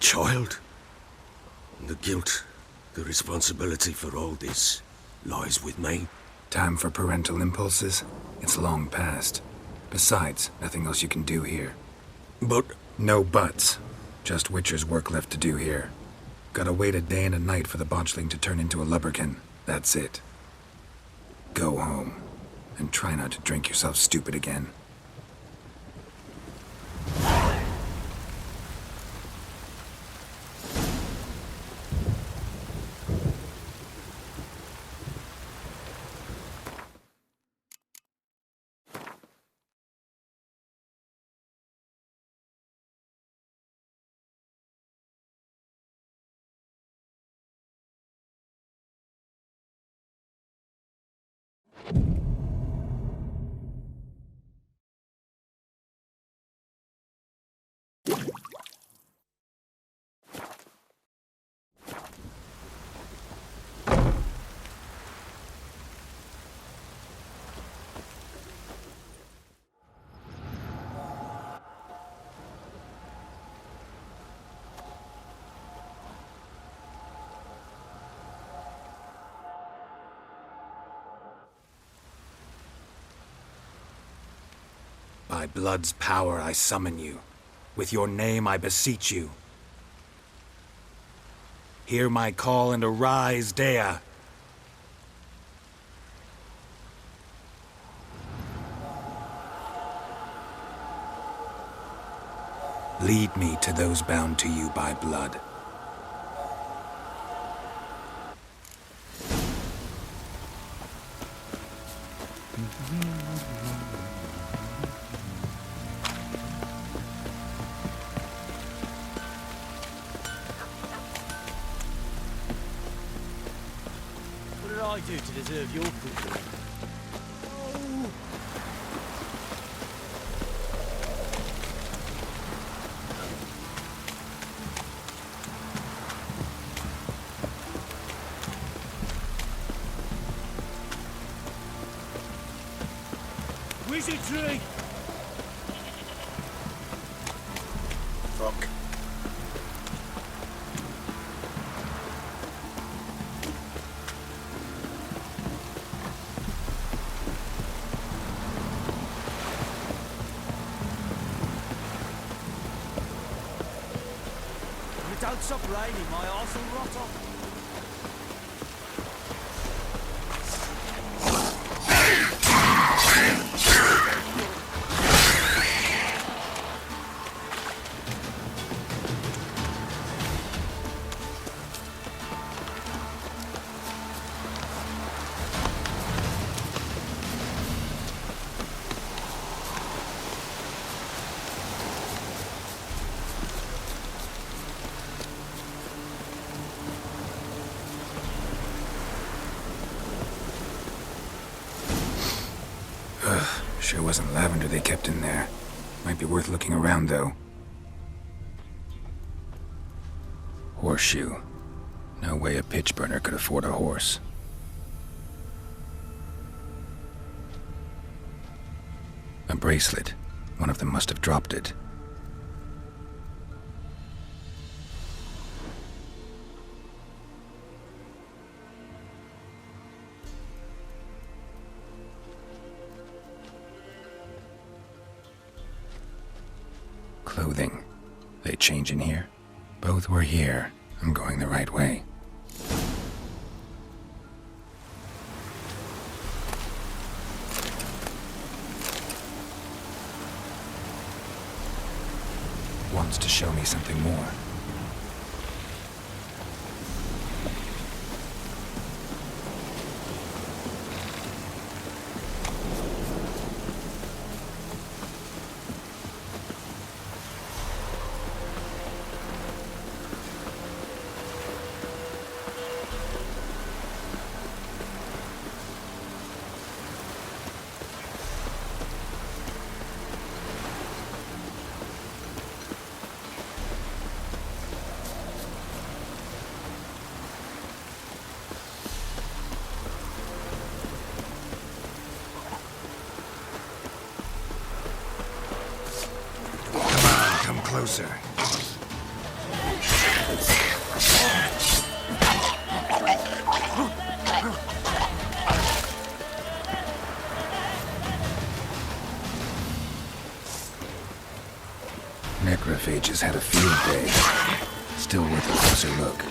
child. The guilt, the responsibility for all this lies with me. Time for parental impulses? It's long past. Besides, nothing else you can do here. But No buts. Just Witcher's work left to do here. Gotta wait a day and a night for the botchling to turn into a lubberkin. That's it. Go home. And try not to drink yourself stupid again. By blood's power I summon you. With your name I beseech you. Hear my call and arise, Dea. Lead me to those bound to you by blood. What did I do to deserve your cruelty? Wizard tree! fuck. If it don't stop raining, my arse will rot off. Sure wasn't lavender they kept in there. Might be worth looking around, though. Horseshoe. No way a pitch burner could afford a horse. A bracelet. One of them must have dropped it. Clothing. They change in here? Both were here. I'm going the right way. Wants to show me something more. Come closer. has had a field day. Still worth a closer look.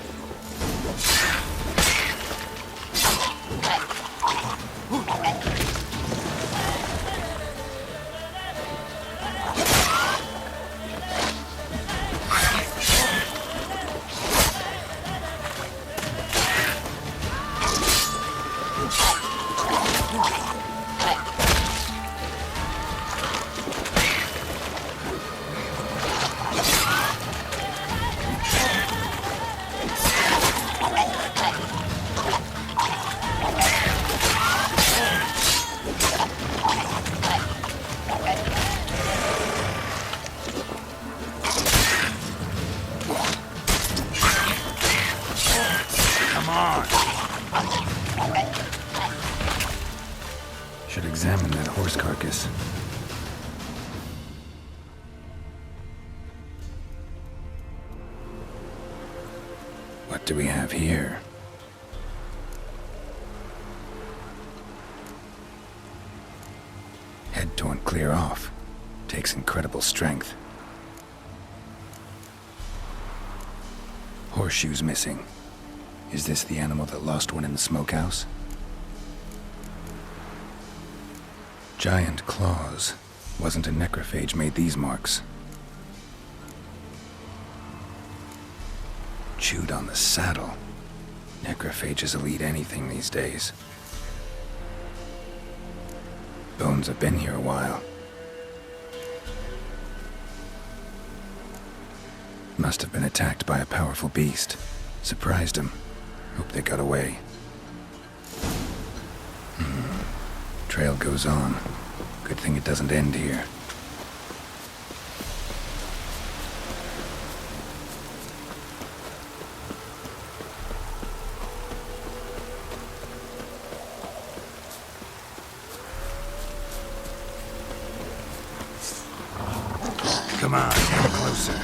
Should examine that horse carcass. What do we have here? Head torn clear off. Takes incredible strength. Horseshoes missing. Is this the animal that lost one in the smokehouse? Giant claws. Wasn't a necrophage made these marks. Chewed on the saddle. Necrophages will eat anything these days. Bones have been here a while. Must have been attacked by a powerful beast. Surprised him. Hope they got away. Trail goes on. Good thing it doesn't end here. Come on, come closer.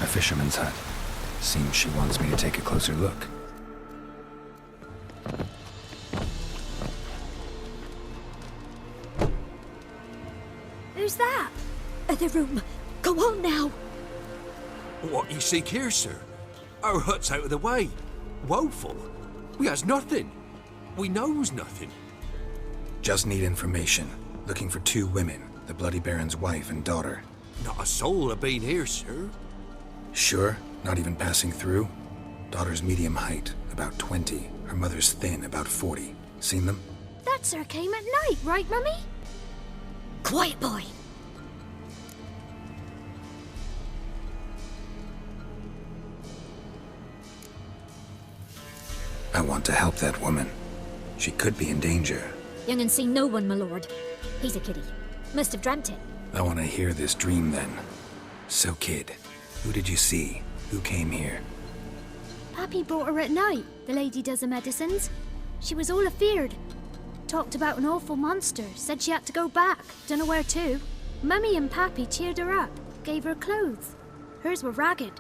A fisherman's hut. Seems she wants me to take a closer look. Who's that? Other room. Go on now. What you seek here, sir? Our hut's out of the way. Woeful. We has nothing. We knows nothing. Just need information. Looking for 2 women, the Bloody Baron's wife and daughter. Not a soul have been here, sir. Sure? Not even passing through? Daughter's medium height, about 20. Her mother's thin, about 40. Seen them? That sir came at night, right, Mummy? Quiet, boy. I want to help that woman. She could be in danger. Young and seen no one, my lord. He's a kiddie. Must have dreamt it. I want to hear this dream then. So, kid, who did you see? Who came here? Pappy brought her at night. The lady does the medicines. She was all afeared. Talked about an awful monster. Said she had to go back. Dunno where to. Mummy and Pappy cheered her up. Gave her clothes. Hers were ragged.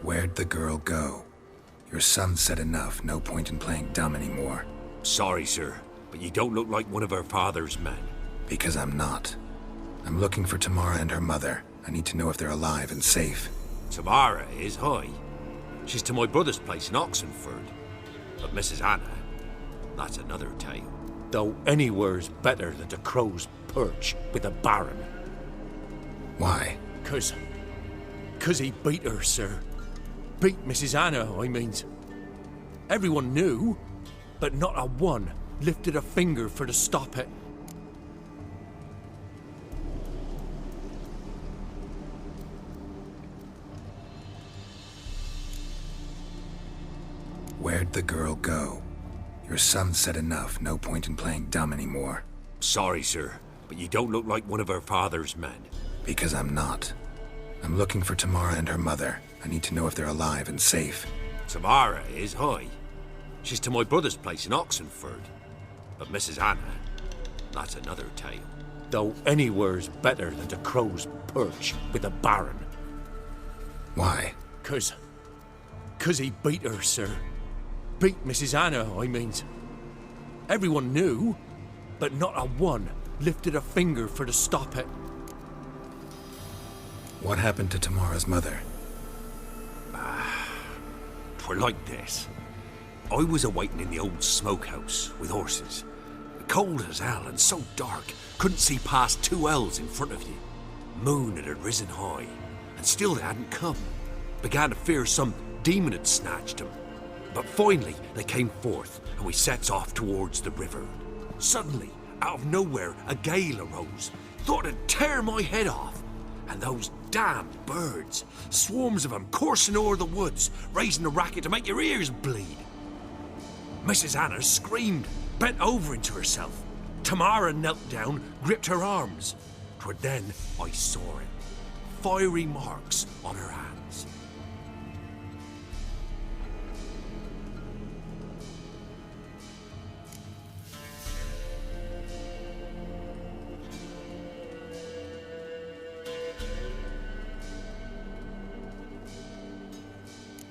Where'd the girl go? Your son said enough. No point in playing dumb anymore. Sorry, sir, but you don't look like one of our father's men. Because I'm not. I'm looking for Tamara and her mother. I need to know if they're alive and safe. Tamara is, hi. She's to my brother's place in Oxenford. But Mrs. Anna, that's another tale. Though anywhere's better than the Crow's Perch with the Baron. Why? 'Cause he beat her, sir. Beat Mrs. Anna, I means. Everyone knew, but not a one lifted a finger for to stop it. Where'd the girl go? Your son said enough. No point in playing dumb anymore. Sorry, sir, but you don't look like one of her father's men. Because I'm not. I'm looking for Tamara and her mother. I need to know if they're alive and safe. Tamara is, aye. She's to my brother's place in Oxenford. But Mrs. Anna, that's another tale. Though anywhere's better than the Crow's Perch with the Baron. Why? 'Cause he beat her, sir. Beat Mrs. Anna, I means. Everyone knew, but not a one lifted a finger for to stop it. What happened to Tamara's mother? 'Twere like this. I was awaiting in the old smokehouse with horses. Cold as hell and so dark, couldn't see past 2 ells in front of you. Moon had risen high, and still they hadn't come. Began to fear some demon had snatched them. But finally they came forth, and we sets off towards the river. Suddenly, out of nowhere, a gale arose. Thought it'd tear my head off. And those damn birds, swarms of them coursing o'er the woods, raising a racket to make your ears bleed. Mrs. Anna screamed, bent over into herself. Tamara knelt down, gripped her arms. 'Twere then I saw it. Fiery marks on her hands.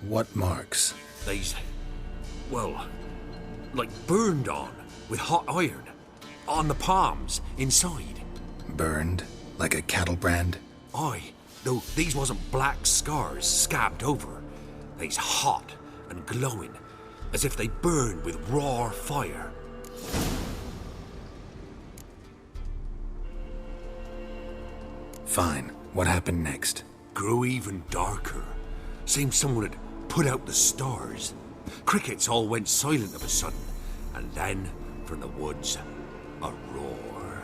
What marks? They's, well, like burned on with hot iron. On the palms, inside. Burned? Like a cattle brand? Aye, though these wasn't black scars scabbed over. They's hot and glowing, as if they burned with raw fire. Fine. What happened next? Grew even darker. Seemed someone had put out the stars. Crickets all went silent of a sudden, and then, from the woods, a roar.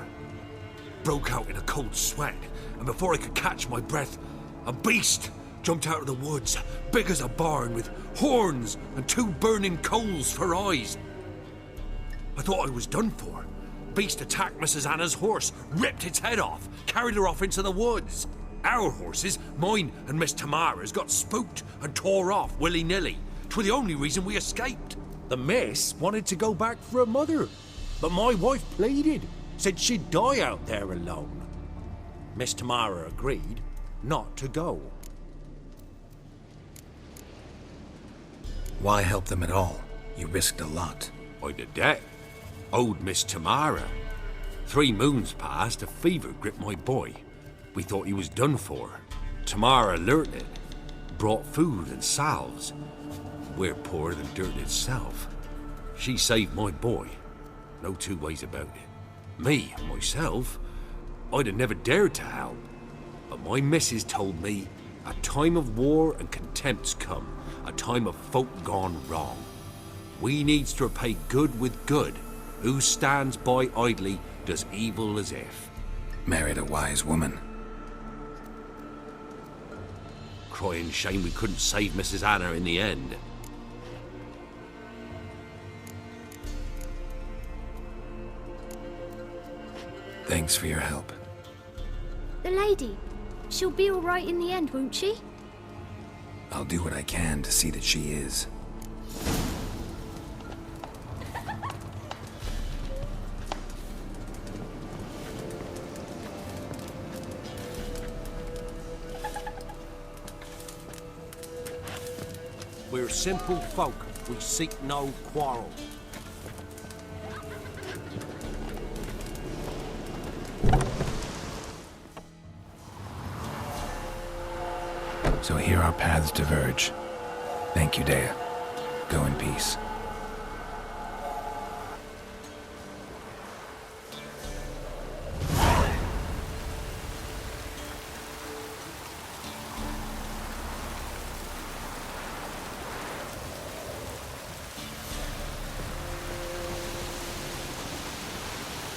Broke out in a cold sweat, and before I could catch my breath, a beast jumped out of the woods, big as a barn, with horns and 2 burning coals for eyes. I thought I was done for. Beast attacked Mrs. Anna's horse, ripped its head off, carried her off into the woods. Our horses, mine and Miss Tamara's, got spooked and tore off willy-nilly. 'Twere the only reason we escaped. The miss wanted to go back for her mother, but my wife pleaded, said she'd die out there alone. Miss Tamara agreed not to go. Why help them at all? You risked a lot. I'd a debt. Owed Miss Tamara. 3 moons passed, a fever gripped my boy. We thought he was done for. Tamara learnt it. Brought food and salves. We're poorer than dirt itself. She saved my boy. No 2 ways about it. Me, myself, I'd have never dared to help. But my missus told me a time of war and contempt's come. A time of folk gone wrong. We needs to repay good with good. Who stands by idly does evil as if. Married a wise woman. Crying shame we couldn't save Mrs. Anna in the end. Thanks for your help. The lady, she'll be all right in the end, won't she? I'll do what I can to see that she is. We're simple folk. We seek no quarrel. So here our paths diverge. Thank you, Dea. Go in peace.